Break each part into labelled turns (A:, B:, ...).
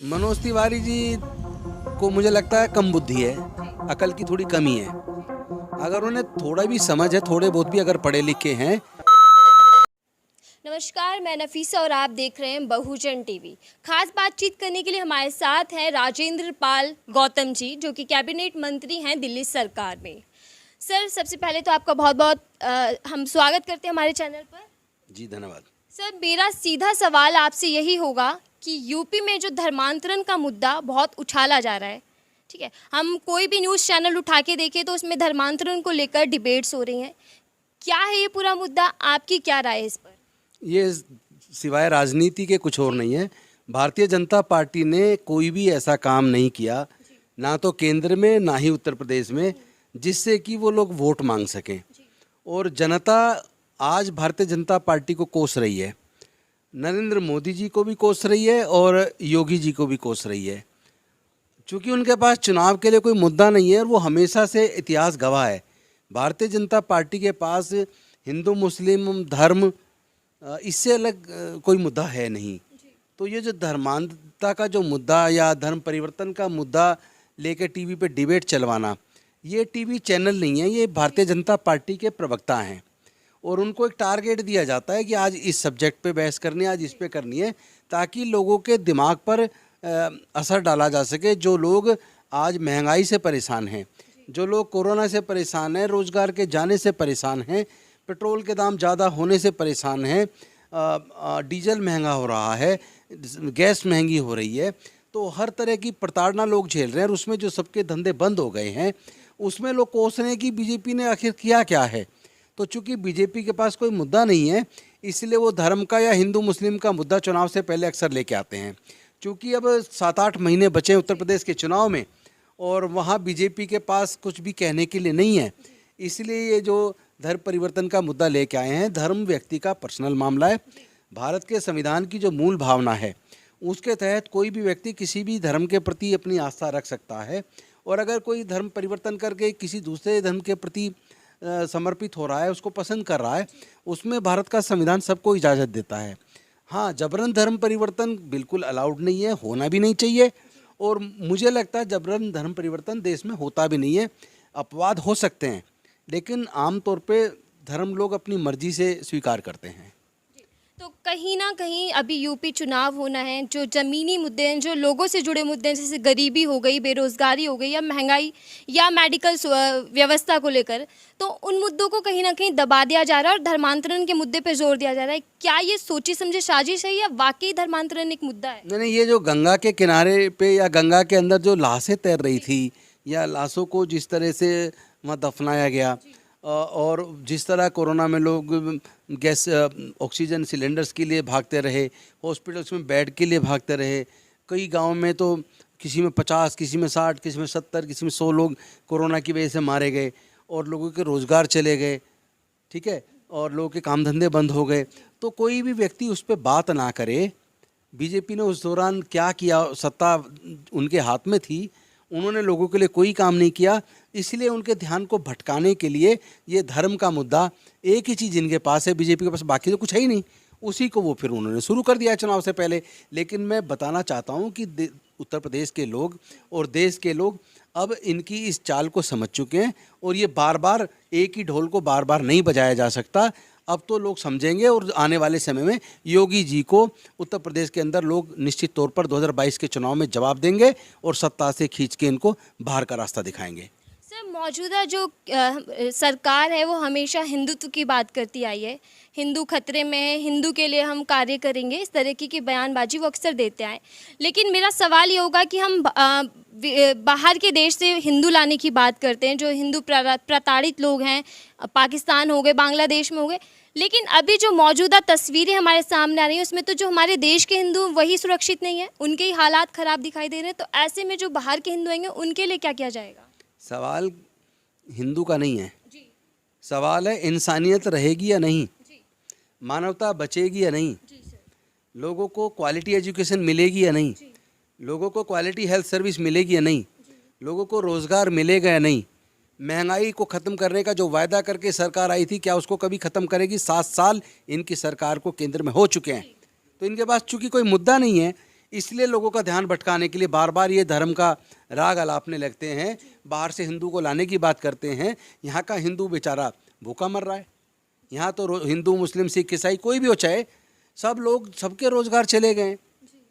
A: मनोज तिवारी जी को मुझे लगता है कम बुद्धि है, अकल की थोड़ी कमी है। अगर उन्हें थोड़ा भी समझ है, थोड़े बहुत भी अगर पढ़े लिखे हैं।
B: नमस्कार, मैं नफीसा और आप देख रहे हैं बहुजन टीवी। खास बातचीत करने के लिए हमारे साथ हैं राजेंद्र पाल गौतम जी, जो कि कैबिनेट मंत्री हैं दिल्ली सरकार में। सर, सबसे पहले तो आपका बहुत बहुत हम स्वागत करते हैं हमारे चैनल पर।
A: जी धन्यवाद।
B: सर, मेरा सीधा सवाल आपसे यही होगा कि यूपी में जो धर्मांतरण का मुद्दा बहुत उछाला जा रहा है, ठीक है, हम कोई भी न्यूज़ चैनल उठा के देखें तो उसमें धर्मांतरण को लेकर डिबेट्स हो रही हैं। क्या है ये पूरा मुद्दा, आपकी क्या राय है इस पर?
A: ये सिवाय राजनीति के कुछ और नहीं है। भारतीय जनता पार्टी ने कोई भी ऐसा काम नहीं किया, ना तो केंद्र में ना ही उत्तर प्रदेश में, जिससे कि वो लोग वोट मांग सकें। और जनता आज भारतीय जनता पार्टी को कोस रही है, नरेंद्र मोदी जी को भी कोस रही है और योगी जी को भी कोस रही है। चूँकि उनके पास चुनाव के लिए कोई मुद्दा नहीं है और वो हमेशा से इतिहास गवाह है। भारतीय जनता पार्टी के पास हिंदू मुस्लिम धर्म इससे अलग कोई मुद्दा है नहीं। तो ये जो धर्मांधता का जो मुद्दा या धर्म परिवर्तन का मुद्दा लेके टीवी पे डिबेट चलवाना, ये टीवी चैनल नहीं है, ये भारतीय जनता पार्टी के प्रवक्ता हैं और उनको एक टारगेट दिया जाता है कि आज इस सब्जेक्ट पे बहस करनी है, आज इस पे करनी है, ताकि लोगों के दिमाग पर असर डाला जा सके। जो लोग आज महंगाई से परेशान हैं, जो लोग कोरोना से परेशान हैं, रोज़गार के जाने से परेशान हैं, पेट्रोल के दाम ज़्यादा होने से परेशान हैं, डीजल महंगा हो रहा है, गैस महंगी हो रही है, तो हर तरह की प्रताड़ना लोग झेल रहे हैं। और उसमें जो सबके धंधे बंद हो गए हैं, उसमें लोग कोस रहे हैं कि बीजेपी ने आखिर किया क्या है। तो चूंकि बीजेपी के पास कोई मुद्दा नहीं है, इसलिए वो धर्म का या हिंदू मुस्लिम का मुद्दा चुनाव से पहले अक्सर लेके आते हैं। चूँकि अब 7-8 महीने बचे हैं उत्तर प्रदेश के चुनाव में और वहाँ बीजेपी के पास कुछ भी कहने के लिए नहीं है, इसलिए ये जो धर्म परिवर्तन का मुद्दा लेके आए हैं। धर्म व्यक्ति का पर्सनल मामला है। भारत के संविधान की जो मूल भावना है, उसके तहत कोई भी व्यक्ति किसी भी धर्म के प्रति अपनी आस्था रख सकता है। और अगर कोई धर्म परिवर्तन करके किसी दूसरे धर्म के प्रति समर्पित हो रहा है, उसको पसंद कर रहा है, उसमें भारत का संविधान सबको इजाज़त देता है। हाँ, जबरन धर्म परिवर्तन बिल्कुल अलाउड नहीं है, होना भी नहीं चाहिए। और मुझे लगता है जबरन धर्म परिवर्तन देश में होता भी नहीं है। अपवाद हो सकते हैं, लेकिन आमतौर पे धर्म लोग अपनी मर्जी से स्वीकार करते हैं।
B: तो कहीं ना कहीं अभी यूपी चुनाव होना है, जो ज़मीनी मुद्दे हैं, जो लोगों से जुड़े मुद्दे हैं, जैसे गरीबी हो गई, बेरोज़गारी हो गई, या महंगाई, या मेडिकल व्यवस्था को लेकर, तो उन मुद्दों को कहीं ना कहीं दबा दिया जा रहा है और धर्मांतरण के मुद्दे पर जोर दिया जा रहा है। क्या ये सोची समझे साजिश है या वाकई धर्मांतरण एक मुद्दा है?
A: नहीं, ये जो गंगा के किनारे पे या गंगा के अंदर जो लाशें तैर रही थी, या लाशों को जिस तरह से वहाँ दफनाया गया, और जिस तरह कोरोना में लोग गैस ऑक्सीजन सिलेंडर्स के लिए भागते रहे, हॉस्पिटल्स में बेड के लिए भागते रहे, कई गांव में तो किसी में 50, किसी में 60, किसी में 70, किसी में 100 लोग कोरोना की वजह से मारे गए और लोगों के रोज़गार चले गए, ठीक है, और लोगों के काम धंधे बंद हो गए। तो कोई भी व्यक्ति उस पर बात ना करे। बीजेपी ने उस दौरान क्या किया, सत्ता उनके हाथ में थी, उन्होंने लोगों के लिए कोई काम नहीं किया। इसलिए उनके ध्यान को भटकाने के लिए ये धर्म का मुद्दा, एक ही चीज़ जिनके पास है, बीजेपी के पास बाकी तो कुछ है ही नहीं, उसी को वो फिर उन्होंने शुरू कर दिया चुनाव से पहले। लेकिन मैं बताना चाहता हूँ कि उत्तर प्रदेश के लोग और देश के लोग अब इनकी इस चाल को समझ चुके हैं और ये बार बार एक ही ढोल को बार बार नहीं बजाया जा सकता। अब तो लोग समझेंगे और आने वाले समय में योगी जी को उत्तर प्रदेश के अंदर लोग निश्चित तौर पर 2022 के चुनाव में जवाब देंगे और सत्ता से खींच के इनको बाहर का रास्ता दिखाएंगे।
B: सर, मौजूदा जो सरकार है वो हमेशा हिंदुत्व की बात करती आई है। हिंदू खतरे में है, हिंदू के लिए हम कार्य करेंगे, इस तरह की बयानबाजी वो अक्सर देते आए। लेकिन मेरा सवाल ये होगा कि हम बाहर के देश से हिंदू लाने की बात करते हैं, जो हिंदू प्रताड़ित लोग हैं, पाकिस्तान हो गए, बांग्लादेश में हो गए, लेकिन अभी जो मौजूदा तस्वीरें हमारे सामने आ रही हैं उसमें तो जो हमारे देश के हिंदू वही सुरक्षित नहीं है, उनके ही हालात ख़राब दिखाई दे रहे हैं। तो ऐसे में जो बाहर के हिंदू आएंगे उनके लिए क्या किया जाएगा?
A: सवाल हिंदू का नहीं है,
B: जी
A: सवाल है इंसानियत रहेगी या नहीं,
B: जी
A: मानवता बचेगी या नहीं,
B: जी सर,
A: लोगों को क्वालिटी एजुकेशन मिलेगी या नहीं,
B: जी
A: लोगों को क्वालिटी हेल्थ सर्विस मिलेगी या नहीं,
B: जी
A: लोगों को रोज़गार मिलेगा या नहीं, महंगाई को ख़त्म करने का जो वायदा करके सरकार आई थी, क्या उसको कभी ख़त्म करेगी? 7 साल इनकी सरकार को केंद्र में हो चुके हैं। तो इनके पास चूंकि कोई मुद्दा नहीं है, इसलिए लोगों का ध्यान भटकाने के लिए बार बार ये धर्म का राग अलापने लगते हैं, बाहर से हिंदू को लाने की बात करते हैं। यहाँ का हिंदू बेचारा भूखा मर रहा है। यहाँ तो हिंदू मुस्लिम सिख ईसाई कोई भी हो, चाहे सब लोग, सबके रोजगार चले गए,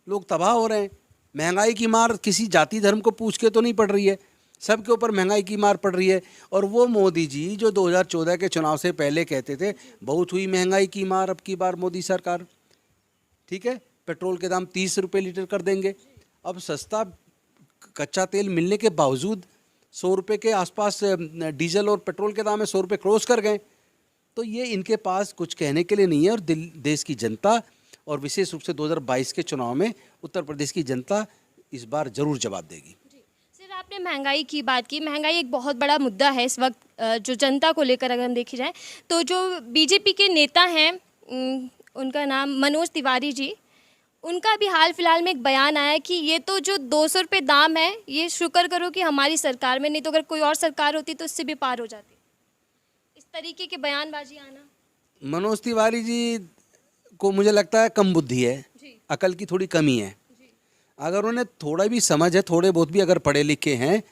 A: लोग तबाह हो रहे हैं। महंगाई की मार किसी जाति धर्म को पूछ के तो नहीं पड़ रही है, सबके ऊपर महंगाई की मार पड़ रही है। और वो मोदी जी जो 2014 के चुनाव से पहले कहते थे बहुत हुई महंगाई की मार, अब की बार मोदी सरकार, ठीक है, पेट्रोल के दाम 30 रुपये लीटर कर देंगे। अब सस्ता कच्चा तेल मिलने के बावजूद 100 रुपये के आसपास डीजल और पेट्रोल के दाम है, 100 रुपये क्रॉस कर गए। तो ये इनके पास कुछ कहने के लिए नहीं है। और देश की जनता और विशेष रूप से 2022 के चुनाव में उत्तर प्रदेश की जनता इस बार जरूर जवाब देगी।
B: सर, आपने महंगाई की बात की। महंगाई एक बहुत बड़ा मुद्दा है इस वक्त, जो जनता को लेकर अगर हम देखी जाए तो जो बीजेपी के नेता हैं, उनका नाम मनोज तिवारी जी, उनका भी हाल फिलहाल में एक बयान आया कि ये तो जो 200 रुपये दाम है, ये शुक्र करो कि हमारी सरकार में, नहीं तो अगर कोई और सरकार होती तो इससे भी पार हो जाती। इस तरीके के बयानबाजी आना,
A: मनोज तिवारी जी को मुझे लगता है कम बुद्धि है, अकल की थोड़ी कमी है। अगर उन्हें थोड़ा भी समझ है, थोड़े बहुत भी अगर पढ़े लिखे हैं,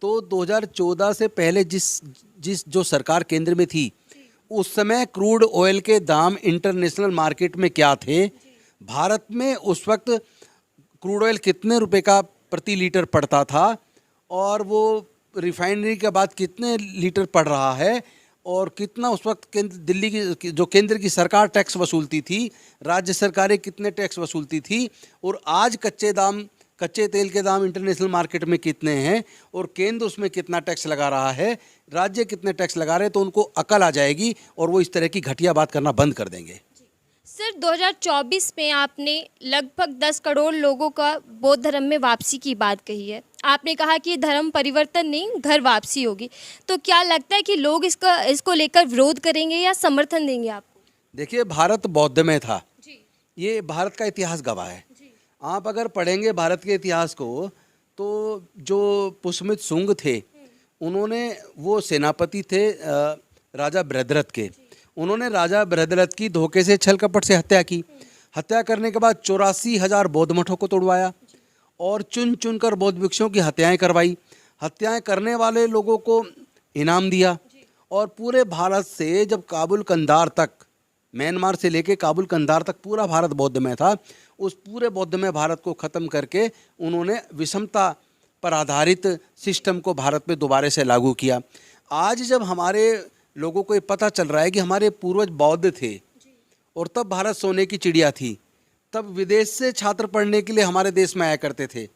A: तो 2014 से पहले जिस जो सरकार केंद्र में थी उस समय क्रूड ऑयल के दाम इंटरनेशनल मार्केट में क्या थे, भारत में उस वक्त क्रूड ऑयल कितने रुपए का प्रति लीटर पड़ता था, और वो रिफाइनरी के बाद कितने लीटर पड़ रहा है, और कितना उस वक्त दिल्ली की जो केंद्र की सरकार टैक्स वसूलती थी, राज्य सरकारें कितने टैक्स वसूलती थी, और आज कच्चे तेल के दाम इंटरनेशनल मार्केट में कितने हैं, और केंद्र उसमें कितना टैक्स लगा रहा है, राज्य कितने टैक्स लगा रहे हैं, तो उनको अकल आ जाएगी और वो इस तरह की घटिया बात करना बंद कर देंगे।
B: सर, 2024 में आपने लगभग 10 करोड़ लोगों का बौद्ध धर्म में वापसी की बात कही है। आपने कहा कि धर्म परिवर्तन नहीं, घर वापसी होगी। तो क्या लगता है कि लोग इसको लेकर विरोध करेंगे या समर्थन देंगे आपको?
A: देखिए, भारत बौद्ध में था, ये भारत का इतिहास गवाह है। आप अगर पढ़ेंगे भारत के इतिहास को, तो जो पुष्यमित्र शुंग थे, उन्होंने, वो सेनापति थे राजा बृहद्रथ के, उन्होंने राजा बृहद्रथ की धोखे से, छल कपट से हत्या की। हत्या करने के बाद 84,000 बौद्ध मठों को तोड़वाया और चुन चुन कर बौद्ध भिक्षुओं की हत्याएं करवाई। हत्याएं करने वाले लोगों को इनाम दिया, और पूरे भारत से जब काबुल कंधार तक, म्यांमार से लेके काबुल कंधार तक पूरा भारत बौद्ध में था, उस पूरे बौद्ध में भारत को ख़त्म करके उन्होंने विषमता पर आधारित सिस्टम को भारत में दोबारा से लागू किया। आज जब हमारे लोगों को ये पता चल रहा है कि हमारे पूर्वज बौद्ध थे और तब भारत सोने की चिड़िया थी, तब विदेश से छात्र पढ़ने के लिए हमारे देश में आया करते थे,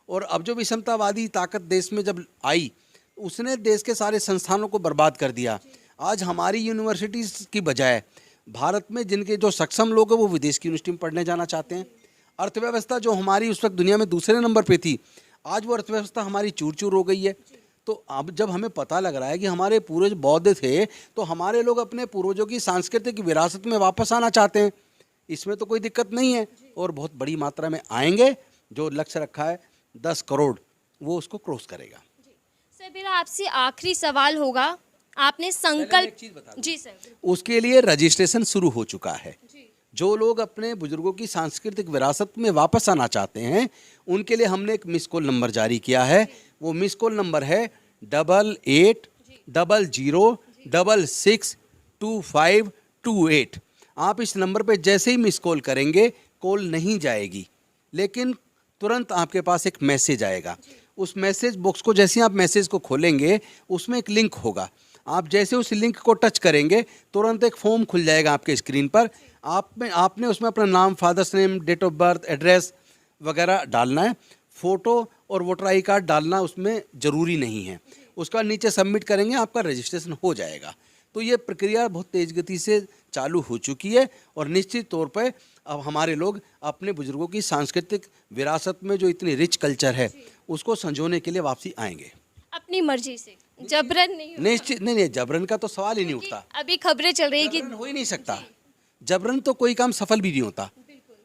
A: और अब जो विषमतावादी ताकत देश में जब आई, उसने देश के सारे संस्थानों को बर्बाद कर दिया। आज हमारी यूनिवर्सिटीज़ की बजाय भारत में जिनके जो सक्षम लोग हैं वो विदेश की यूनिवर्सिटी में पढ़ने जाना चाहते हैं। अर्थव्यवस्था जो हमारी उस वक्त दुनिया में दूसरे नंबर पे थी, आज वो अर्थव्यवस्था हमारी चूर चूर हो गई है। तो अब जब हमें पता लग रहा है कि हमारे पूर्वज बौद्ध थे, तो हमारे लोग अपने पूर्वजों की सांस्कृतिक विरासत में वापस आना चाहते हैं। इसमें तो कोई दिक्कत नहीं है, और बहुत बड़ी मात्रा में आएंगे। जो लक्ष्य रखा है 10 करोड़, वो उसको क्रॉस करेगा।
B: सर, मेरा आपसे आखिरी सवाल होगा, आपने संकल्प, जी सर,
A: उसके लिए रजिस्ट्रेशन शुरू हो चुका है। जो लोग अपने बुजुर्गों की सांस्कृतिक विरासत में वापस आना चाहते हैं, उनके लिए हमने एक मिस कॉल नंबर जारी किया है। वो मिस कॉल नंबर है 8800662528। आप इस नंबर पे जैसे ही मिस कॉल करेंगे, कॉल नहीं जाएगी, लेकिन तुरंत आपके पास एक मैसेज आएगा। उस मैसेज बॉक्स को जैसे ही आप मैसेज को खोलेंगे, उसमें एक लिंक होगा। आप जैसे उस लिंक को टच करेंगे, तुरंत एक फॉर्म खुल जाएगा आपके स्क्रीन पर। आपने उसमें अपना नाम, father's name, date of birth, address वगैरह डालना है। फ़ोटो और वोटर आई कार्ड डालना उसमें ज़रूरी नहीं है। उसका नीचे सबमिट करेंगे, आपका रजिस्ट्रेशन हो जाएगा। तो ये प्रक्रिया बहुत तेज़ गति से चालू हो चुकी है, और निश्चित तौर पर अब हमारे लोग अपने बुजुर्गों की सांस्कृतिक विरासत में जो इतनी रिच कल्चर है, उसको संजोने के लिए वापसी आएंगे अपनी
B: मर्जी से, जबरन नहीं।
A: निश्चित नहीं, जबरन का तो सवाल ही नहीं उठता।
B: अभी खबरें चल रही है कि
A: हो ही नहीं सकता, जबरन तो कोई काम सफल भी नहीं होता।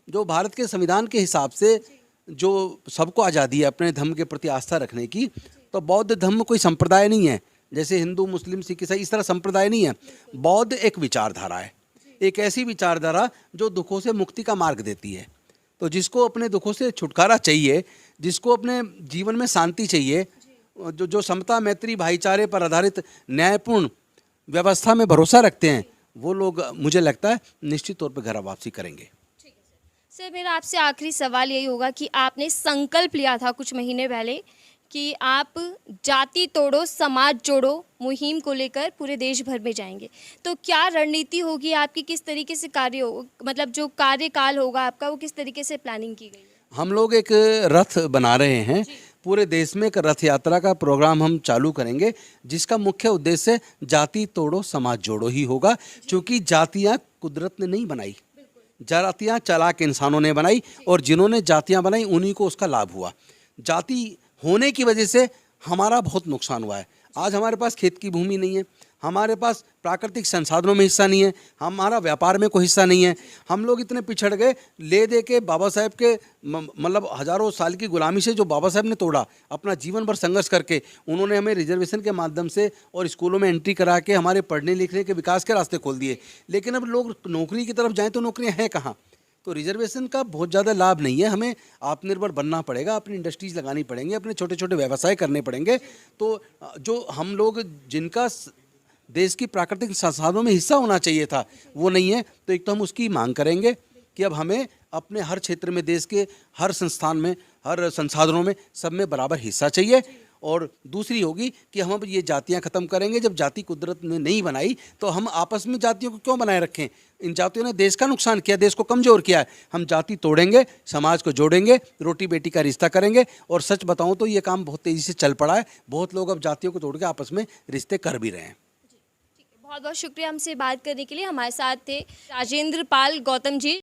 A: जो भारत के संविधान के हिसाब से जो सबको आज़ादी है अपने धर्म के प्रति आस्था रखने की, तो बौद्ध धर्म कोई संप्रदाय नहीं है, जैसे हिंदू, मुस्लिम, सिख, ईसाई इस तरह संप्रदाय नहीं है। बौद्ध एक विचारधारा है, एक ऐसी विचारधारा जो दुखों से मुक्ति का मार्ग देती है। तो जिसको अपने दुखों से छुटकारा चाहिए, जिसको अपने जीवन में शांति चाहिए, जो समता, मैत्री, भाईचारे पर आधारित न्यायपूर्ण व्यवस्था में भरोसा रखते हैं, वो लोग मुझे लगता है निश्चित तौर पे घर वापसी करेंगे।
B: सर, मेरा आपसे आखिरी सवाल यही होगा कि आपने संकल्प लिया था कुछ महीने पहले कि आप जाति तोड़ो समाज जोड़ो मुहिम को लेकर पूरे देश भर में जाएंगे, तो क्या रणनीति होगी आपकी, किस तरीके से कार्य हो, मतलब जो कार्यकाल होगा आपका वो किस तरीके से प्लानिंग की गई है?
A: हम लोग एक रथ बना रहे हैं, पूरे देश में एक रथ यात्रा का प्रोग्राम हम चालू करेंगे, जिसका मुख्य उद्देश्य जाति तोड़ो समाज जोड़ो ही होगा। क्योंकि जातियां कुदरत ने नहीं बनाई, जातियां चालाक इंसानों ने बनाई, और जिन्होंने जातियां बनाई उन्हीं को उसका लाभ हुआ। जाति होने की वजह से हमारा बहुत नुकसान हुआ है। आज हमारे पास खेत की भूमि नहीं है, हमारे पास प्राकृतिक संसाधनों में हिस्सा नहीं है, हमारा व्यापार में कोई हिस्सा नहीं है। हम लोग इतने पिछड़ गए, ले दे के बाबा साहेब के मतलब हजारों साल की गुलामी से जो बाबा साहेब ने तोड़ा, अपना जीवन भर संघर्ष करके उन्होंने हमें रिजर्वेशन के माध्यम से और स्कूलों में एंट्री करा के हमारे पढ़ने लिखने के विकास के रास्ते खोल दिए। लेकिन अब लोग नौकरी की तरफ जाएँ तो नौकरियाँ हैं कहाँ? तो रिजर्वेशन का बहुत ज़्यादा लाभ नहीं है। हमें आत्मनिर्भर बनना पड़ेगा, अपनी इंडस्ट्रीज लगानी पड़ेंगी, अपने छोटे छोटे व्यवसाय करने पड़ेंगे। तो जो हम लोग जिनका देश की प्राकृतिक संसाधनों में हिस्सा होना चाहिए था वो नहीं है, तो एक तो हम उसकी मांग करेंगे कि अब हमें अपने हर क्षेत्र में, देश के हर संस्थान में, हर संसाधनों में, सब में बराबर हिस्सा चाहिए। और दूसरी होगी कि हम अब ये जातियां ख़त्म करेंगे। जब जाति कुदरत ने नहीं बनाई तो हम आपस में जातियों को क्यों बनाए रखें? इन जातियों ने देश का नुकसान किया, देश को कमज़ोर किया है। हम जाति तोड़ेंगे, समाज को जोड़ेंगे, रोटी बेटी का रिश्ता करेंगे। और सच बताऊं तो ये काम बहुत तेज़ी से चल पड़ा है। बहुत लोग अब जातियों को तोड़ के आपस में रिश्ते कर भी रहे हैं।
B: बहुत बहुत शुक्रिया हमसे बात करने के लिए। हमारे साथ थे राजेंद्र पाल गौतम जी।